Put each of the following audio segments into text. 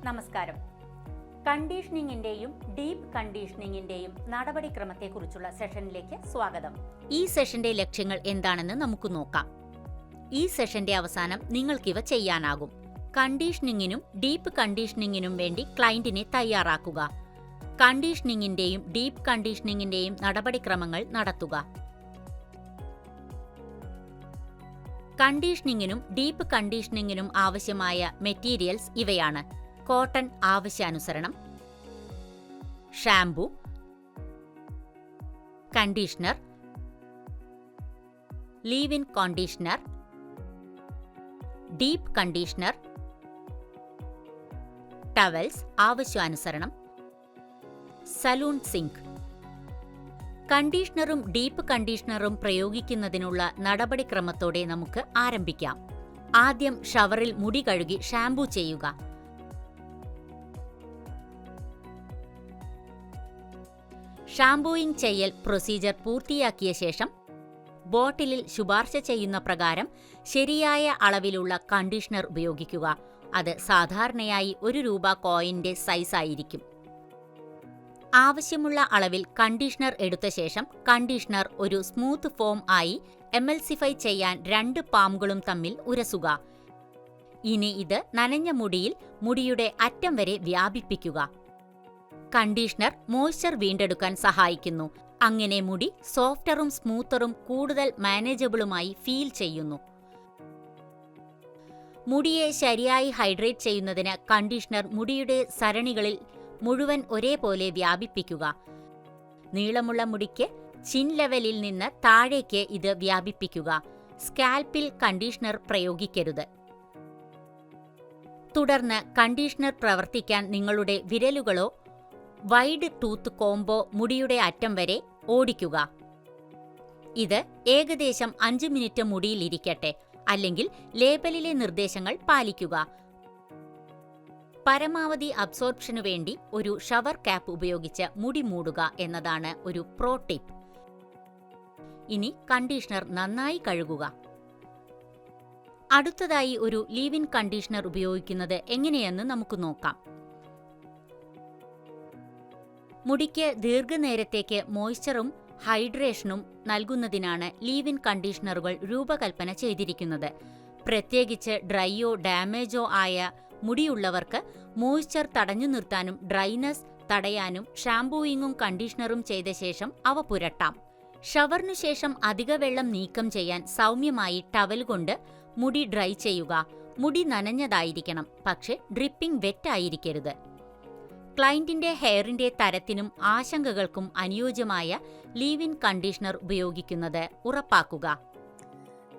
നമസ്കാരം. കണ്ടീഷനിങ്ങിന്റെയും ഡീപ്പ് കണ്ടീഷനിങ്ങിന്റെയും നടപടിക്രമത്തെക്കുറിച്ചുള്ള സെഷനിലേക്ക് സ്വാഗതം. ഈ സെഷന്റെ ലക്ഷ്യങ്ങൾ എന്താണെന്ന് നമുക്ക് നോക്കാം. ഈ സെഷന്റെ അവസാനം നിങ്ങൾക്കിവ ചെയ്യാനാകും. കണ്ടീഷനിങ്ങിനും ഡീപ്പ് കണ്ടീഷനിങ്ങിനും വേണ്ടി ക്ലയന്റിനെ തയ്യാറാക്കുക. കണ്ടീഷനിങ്ങിന്റെയും ഡീപ്പ് കണ്ടീഷനിങ്ങിന്റെയും നടപടിക്രമങ്ങൾ നടത്തുക. കണ്ടീഷനിങ്ങിനും ഡീപ്പ് കണ്ടീഷനിങ്ങിനും ആവശ്യമായ മെറ്റീരിയൽസ് ഇവയാണ്: കോട്ടൺ ആവശ്യാനുസരണം, shampoo, conditioner, leave in conditioner, deep conditioner, towels ആവശ്യാനുസരണം, സലൂൺ സിങ്ക്. കണ്ടീഷണറും ഡീപ്പ് കണ്ടീഷണറും പ്രയോഗിക്കുന്നതിനുള്ള നടപടിക്രമത്തോടെ നമുക്ക് ആരംഭിക്കാം. ആദ്യം ഷവറിൽ മുടി കഴുകി ഷാംപൂ ചെയ്യുക. ഷാംപൂയിങ് ചെയ്യൽ പ്രൊസീജർ പൂർത്തിയാക്കിയ ശേഷം ബോട്ടിലിൽ ശുപാർശ ചെയ്യുന്ന പ്രകാരം ശരിയായ അളവിലുള്ള കണ്ടീഷണർ ഉപയോഗിക്കുക. അത് സാധാരണയായി ₹1 കോയിന്റെ സൈസ് ആയിരിക്കും. ആവശ്യമുള്ള അളവിൽ കണ്ടീഷണർ എടുത്ത ശേഷം കണ്ടീഷണർ ഒരു സ്മൂത്ത് ഫോം ആയി എമൽസിഫൈ ചെയ്യാൻ 2 പാമുകളും തമ്മിൽ ഉരസുക. ഇനി ഇത് നനഞ്ഞ മുടിയിൽ മുടിയുടെ അറ്റം വരെ വ്യാപിപ്പിക്കുക. കണ്ടീഷണർ മോയ്സ്ചർ വീണ്ടെടുക്കാൻ സഹായിക്കുന്നു. അങ്ങനെ മുടി സോഫ്റ്ററും സ്മൂത്തറും കൂടുതൽ മാനേജബിളുമായി ഫീൽ ചെയ്യുന്നു. മുടിയെ ശരിയായി ഹൈഡ്രേറ്റ് ചെയ്യുന്നതിന് കണ്ടീഷണർ മുടിയുടെ സരണികളിൽ മുഴുവൻ ഒരേപോലെ വ്യാപിപ്പിക്കുക. നീളമുള്ള മുടിക്ക് ചിൻ ലെവലിൽ നിന്ന് താഴേക്ക് ഇത് വ്യാപിപ്പിക്കുക. സ്കാൽപ്പിൽ കണ്ടീഷണർ പ്രയോഗിക്കരുത്. തുടർന്ന് കണ്ടീഷണർ പ്രവർത്തിക്കാൻ നിങ്ങളുടെ വിരലുകളോ വൈഡ് ടൂത്ത് കോംബോ മുടിയുടെ അറ്റം വരെ ഓടിക്കുക. ഇത് ഏകദേശം 5 മിനിറ്റ് മുടിയിലിരിക്കട്ടെ, അല്ലെങ്കിൽ ലേബലിലെ നിർദ്ദേശങ്ങൾ പാലിക്കുക. പരമാവധി അബ്സോർപ്ഷനു വേണ്ടി ഒരു ഷവർ ക്യാപ്പ് ഉപയോഗിച്ച് മുടി മൂടുക എന്നതാണ് ഒരു പ്രോ ടിപ്പ്. ഇനി കണ്ടീഷണർ നന്നായി കഴുകുക. അടുത്തതായി ഒരു ലീവ് ഇൻ കണ്ടീഷണർ ഉപയോഗിക്കുന്നത് എങ്ങനെയെന്ന് നമുക്ക് നോക്കാം. മുടിക്ക് ദീർഘനേരത്തേക്ക് മോയ്സ്ചറും ഹൈഡ്രേഷനും നൽകുന്നതിനാണ് ലീവ് ഇൻ കണ്ടീഷണറുകൾ രൂപകൽപ്പന ചെയ്തിരിക്കുന്നത്. പ്രത്യേകിച്ച് ഡ്രൈയോ ഡാമേജോ ആയ മുടിയുള്ളവർക്ക് മോയ്സ്ചർ തടഞ്ഞു നിർത്താനും ഡ്രൈനസ് തടയാനും ഷാംപൂയിങ്ങും കണ്ടീഷണറും ചെയ്ത ശേഷം അവ പുരട്ടാം. ഷവറിനു ശേഷം അധിക വെള്ളം നീക്കം ചെയ്യാൻ സൗമ്യമായി ടവൽ കൊണ്ട് മുടി ഡ്രൈ ചെയ്യുക. മുടി നനഞ്ഞതായിരിക്കണം, പക്ഷേ ഡ്രിപ്പിംഗ് വെറ്റ് ആയിരിക്കരുത്. ക്ലയന്റിന്റെ ഹെയറിന്റെ തരത്തിനും ആശങ്കകൾക്കും അനുയോജ്യമായ ലീവ് ഇൻ കണ്ടീഷണർ ഉപയോഗിക്കുന്നത് ഉറപ്പാക്കുക.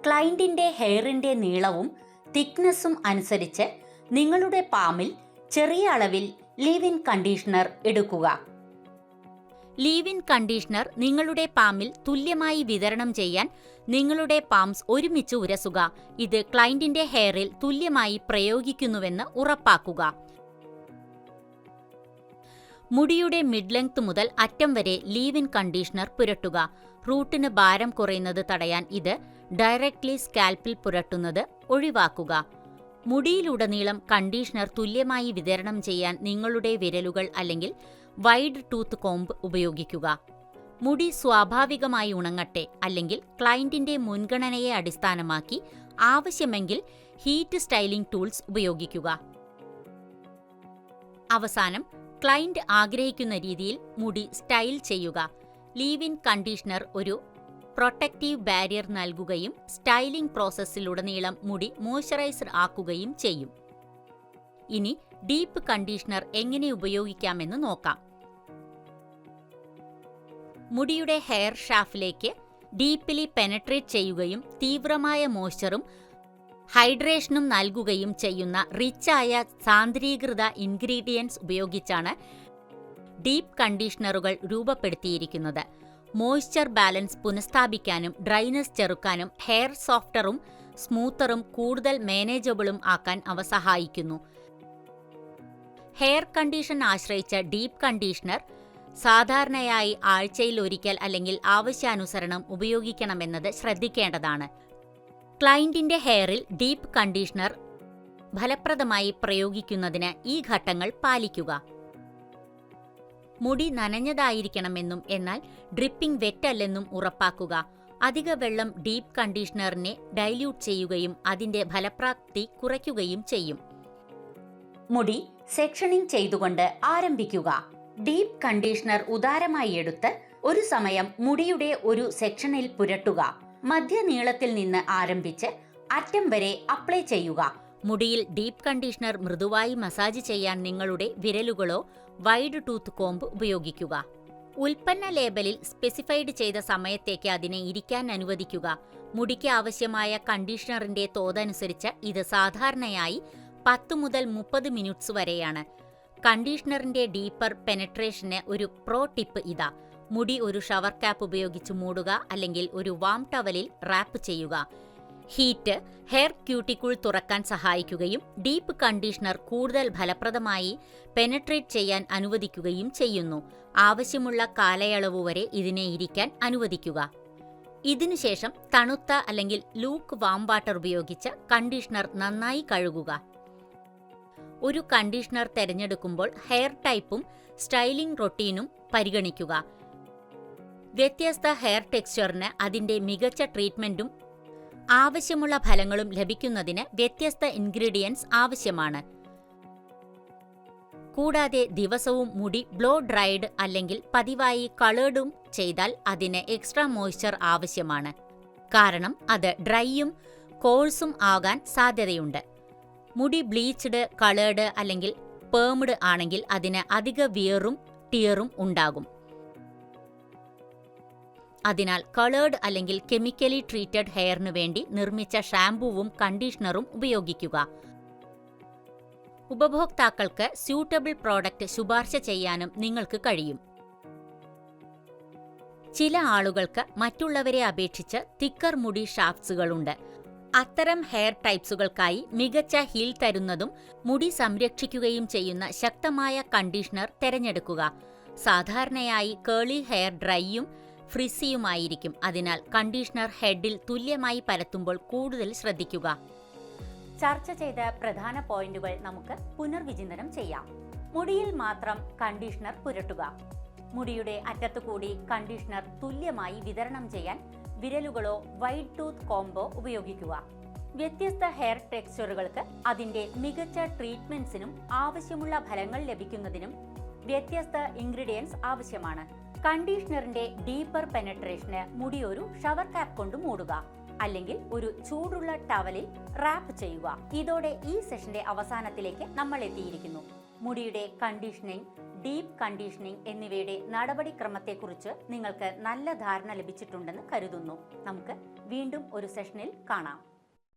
ക്ലയന്റിന്റെ ഹെയറിന്റെ നീളവും തിക്നെസ്സും അനുസരിച്ച് നിങ്ങളുടെ പാമിൽ ചെറിയ അളവിൽ ലീവ് ഇൻ കണ്ടീഷണർ എടുക്കുക. ലീവ് ഇൻ കണ്ടീഷണർ നിങ്ങളുടെ പാമിൽ തുല്യമായി വിതരണം ചെയ്യാൻ നിങ്ങളുടെ പാംസ് ഒരുമിച്ച് ഉരസുക. ഇത് ക്ലയന്റിന്റെ ഹെയറിൽ തുല്യമായി പ്രയോഗിക്കുന്നുവെന്ന് ഉറപ്പാക്കുക. മുടിയുടെ മിഡ് ലെങ്ത് മുതൽ അറ്റം വരെ ലീവ് ഇൻ കണ്ടീഷണർ പുരട്ടുക. റൂട്ടിന് ഭാരം കുറയുന്നത് തടയാൻ ഇത് ഡയറക്ട്ലി സ്കാൽപ്പിൽ പുരട്ടുന്നത് ഒഴിവാക്കുക. മുടിയിലുടനീളം കണ്ടീഷണർ തുല്യമായി വിതരണം ചെയ്യാൻ നിങ്ങളുടെ വിരലുകൾ അല്ലെങ്കിൽ വൈഡ് ടൂത്ത് കോംബ് ഉപയോഗിക്കുക. മുടി സ്വാഭാവികമായി ഉണങ്ങട്ടെ, അല്ലെങ്കിൽ ക്ലയന്റിന്റെ മുൻഗണനയെ അടിസ്ഥാനമാക്കി ആവശ്യമെങ്കിൽ ഹീറ്റ് സ്റ്റൈലിംഗ് ടൂൾസ് ഉപയോഗിക്കുക. അവസാനം ക്ലയന്റ് ആഗ്രഹിക്കുന്ന രീതിയിൽ മുടി സ്റ്റൈൽ ചെയ്യുക. ലീവ് ഇൻ കണ്ടീഷണർ ഒരു പ്രൊട്ടക്റ്റീവ് ബാരിയർ നൽകുകയും സ്റ്റൈലിംഗ് പ്രോസസ്സിലുടനീളം മുടി മോയ്സ്ചറൈസ്ഡ് ആക്കുകയും ചെയ്യും. ഇനി ഡീപ്പ് കണ്ടീഷണർ എങ്ങനെ ഉപയോഗിക്കാമെന്ന് നോക്കാം. മുടിയുടെ ഹെയർ ഷാഫ്റ്റിലേക്ക് ഡീപ്പിലി പെനട്രേറ്റ് ചെയ്യുകയും തീവ്രമായ മോയ്സ്ചറും ഹൈഡ്രേഷനും നൽകുകയും ചെയ്യുന്ന റിച്ചായ സാന്ദ്രീകൃത ഇൻഗ്രീഡിയൻസ് ഉപയോഗിച്ചാണ് ഡീപ്പ് കണ്ടീഷണറുകൾ രൂപപ്പെടുത്തിയിരിക്കുന്നത്. മോയ്സ്ചർ ബാലൻസ് പുനഃസ്ഥാപിക്കാനും ഡ്രൈനസ് ചെറുക്കാനും ഹെയർ സോഫ്റ്ററും സ്മൂത്തറും കൂടുതൽ മാനേജബിളും ആക്കാൻ അവ സഹായിക്കുന്നു. ഹെയർ കണ്ടീഷൻ ആശ്രയിച്ച ഡീപ്പ് കണ്ടീഷണർ സാധാരണയായി ആഴ്ചയിൽ ഒരിക്കൽ അല്ലെങ്കിൽ ആവശ്യാനുസരണം ഉപയോഗിക്കണമെന്നത് ശ്രദ്ധിക്കേണ്ടതാണ്. ക്ലയന്റിന്റെ ഹെയറിൽ ഡീപ്പ് കണ്ടീഷണർ ഫലപ്രദമായി പ്രയോഗിക്കുന്നതിന് ഈ ഘട്ടങ്ങൾ പാലിക്കുക. മുടി നനഞ്ഞതായിരിക്കണമെന്നും എന്നാൽ ഡ്രിപ്പിംഗ് വെറ്റല്ലെന്നും ഉറപ്പാക്കുക. അധിക വെള്ളം ഡീപ്പ് കണ്ടീഷണറിനെ ഡൈല്യൂട്ട് ചെയ്യുകയും അതിന്റെ ഫലപ്രാപ്തി കുറയ്ക്കുകയും ചെയ്യും. മുടി സെക്ഷനിങ് ചെയ്തുകൊണ്ട് ആരംഭിക്കുക. ഡീപ്പ് കണ്ടീഷണർ ഉദാരമായി എടുത്ത് ഒരു സമയം മുടിയുടെ ഒരു സെക്ഷനിൽ പുരട്ടുക. മധ്യനീളത്തിൽ നിന്ന് ആരംഭിച്ച് അറ്റം വരെ അപ്ലൈ ചെയ്യുക. മുടിയിൽ ഡീപ്പ് കണ്ടീഷണർ മൃദുവായി മസാജ് ചെയ്യാൻ നിങ്ങളുടെ വിരലുകളോ വൈഡ് ടൂത്ത് കോംബ് ഉപയോഗിക്കുക. ഉൽപ്പന്ന ലേബലിൽ സ്പെസിഫൈഡ് ചെയ്ത സമയത്തേക്ക് അതിനെ ഇരിക്കാൻ അനുവദിക്കുക. മുടിക്ക് ആവശ്യമായ കണ്ടീഷണറിന്റെ തോതനുസരിച്ച് ഇത് സാധാരണയായി 10 മുതൽ 30 മിനിറ്റ്സ് വരെയാണ്. കണ്ടീഷണറിന്റെ ഡീപ്പർ പെനട്രേഷന് ഒരു പ്രോ ടിപ്പ് ഇതാ. മുടി ഒരു ഷവർ ക്യാപ്പ് ഉപയോഗിച്ച് മൂടുക, അല്ലെങ്കിൽ ഒരു വാം ടവലിൽ റാപ്പ് ചെയ്യുക. ഹീറ്റ് ഹെയർ ക്യൂട്ടിക്കിൾ തുറക്കാൻ സഹായിക്കുകയും ഡീപ്പ് കണ്ടീഷണർ കൂടുതൽ ഫലപ്രദമായി പെനട്രേറ്റ് ചെയ്യാൻ അനുവദിക്കുകയും ചെയ്യുന്നു. ആവശ്യമുള്ള കാലയളവ് വരെ ഇതിനെ ഇരിക്കാൻ അനുവദിക്കുക. ഇതിനുശേഷം തണുത്ത അല്ലെങ്കിൽ ലൂക്ക് വാം വാട്ടർ ഉപയോഗിച്ച് കണ്ടീഷണർ നന്നായി കഴുകുക. ഒരു കണ്ടീഷണർ തിരഞ്ഞെടുക്കുമ്പോൾ ഹെയർ ടൈപ്പും സ്റ്റൈലിംഗ് റൊട്ടീനും പരിഗണിക്കുക. വ്യത്യസ്ത ഹെയർ ടെക്സ്ചറിന് അതിന്റെ മികച്ച ട്രീറ്റ്മെന്റും ആവശ്യമുള്ള ഫലങ്ങളും ലഭിക്കുന്നതിന് വ്യത്യസ്ത ഇൻഗ്രീഡിയൻസ് ആവശ്യമാണ്. കൂടാതെ ദിവസവും മുടി ബ്ലോ ഡ്രൈഡ് അല്ലെങ്കിൽ പതിവായി കളേർഡും ചെയ്താൽ അതിന് എക്സ്ട്രാ മോയ്സ്ചർ ആവശ്യമാണ്. കാരണം അത് ഡ്രൈയും കോഴ്സും ആകാൻ സാധ്യതയുണ്ട്. മുടി ബ്ലീച്ച്ഡ്, കളേർഡ് അല്ലെങ്കിൽ പേംഡ് ആണെങ്കിൽ അതിന് അധിക വിയറും ടിയറും ഉണ്ടാകും. അതിനാൽ കളേർഡ് അല്ലെങ്കിൽ കെമിക്കലി ട്രീറ്റഡ് ഹെയറിനു വേണ്ടി നിർമ്മിച്ച ഷാംപൂവും കണ്ടീഷണറും ഉപയോഗിക്കുക. ഉപഭോക്താക്കൾക്ക് സ്യൂട്ടബിൾ പ്രോഡക്റ്റ് ശുപാർശ ചെയ്യാനും നിങ്ങൾക്ക് കഴിയും. ചില ആളുകൾക്ക് മറ്റുള്ളവരെ അപേക്ഷിച്ച് തിക്കർ മുടി ഷാഫ്റ്റ്സുകളുണ്ട്. അത്തരം ഹെയർ ടൈപ്സുകൾക്കായി മികച്ച ഹീൽ തരുന്നതും മുടി സംരക്ഷിക്കുകയും ചെയ്യുന്ന ശക്തമായ കണ്ടീഷണർ തിരഞ്ഞെടുക്കുക. സാധാരണയായി കേളി ഹെയർ ഡ്രൈയും ഫ്രിസിയുമായിരിക്കും. അതിനാൽ കണ്ടീഷണർ ഹെഡിൽ തുല്യമായി പരത്തുമ്പോൾ കൂടുതൽ ശ്രദ്ധിക്കുക. ചർച്ച ചെയ്ത പ്രധാന പോയിന്റുകൾ നമുക്ക് പുനർവിചിന്തനം ചെയ്യാം. മുടിയിൽ മാത്രം കണ്ടീഷണർ പുരട്ടുക. മുടിയുടെ അറ്റത്തുകൂടി കണ്ടീഷണർ തുല്യമായി വിതരണം ചെയ്യാൻ വിരലുകളോ വൈഡ് ടൂത്ത് കോംബോ ഉപയോഗിക്കുക. വ്യത്യസ്ത ഹെയർ ടെക്സ്ചറുകൾക്ക് അതിന്റെ മികച്ച ട്രീറ്റ്മെന്റ്സിനും ആവശ്യമുള്ള ഫലങ്ങൾ ലഭിക്കുന്നതിനും വ്യത്യസ്ത ഇൻഗ്രീഡിയൻസ് ആവശ്യമാണ്. കണ്ടീഷണറിന്റെ ഡീപ്പർ പെനട്രേഷന് മുടി ഒരു ഷവർ ക്യാപ്പ് കൊണ്ട് മൂടുക, അല്ലെങ്കിൽ ഒരു ചൂടുള്ള ടവലിൽ റാപ്പ് ചെയ്യുക. ഇതോടെ ഈ സെഷന്റെ അവസാനത്തിലേക്ക് നമ്മൾ എത്തിയിരിക്കുന്നു. മുടിയുടെ കണ്ടീഷനിങ്, ഡീപ്പ് കണ്ടീഷനിങ് എന്നിവയുടെ നടപടിക്രമത്തെക്കുറിച്ച് നിങ്ങൾക്ക് നല്ല ധാരണ ലഭിച്ചിട്ടുണ്ടെന്ന് കരുതുന്നു. നമുക്ക് വീണ്ടും ഒരു സെഷനിൽ കാണാം.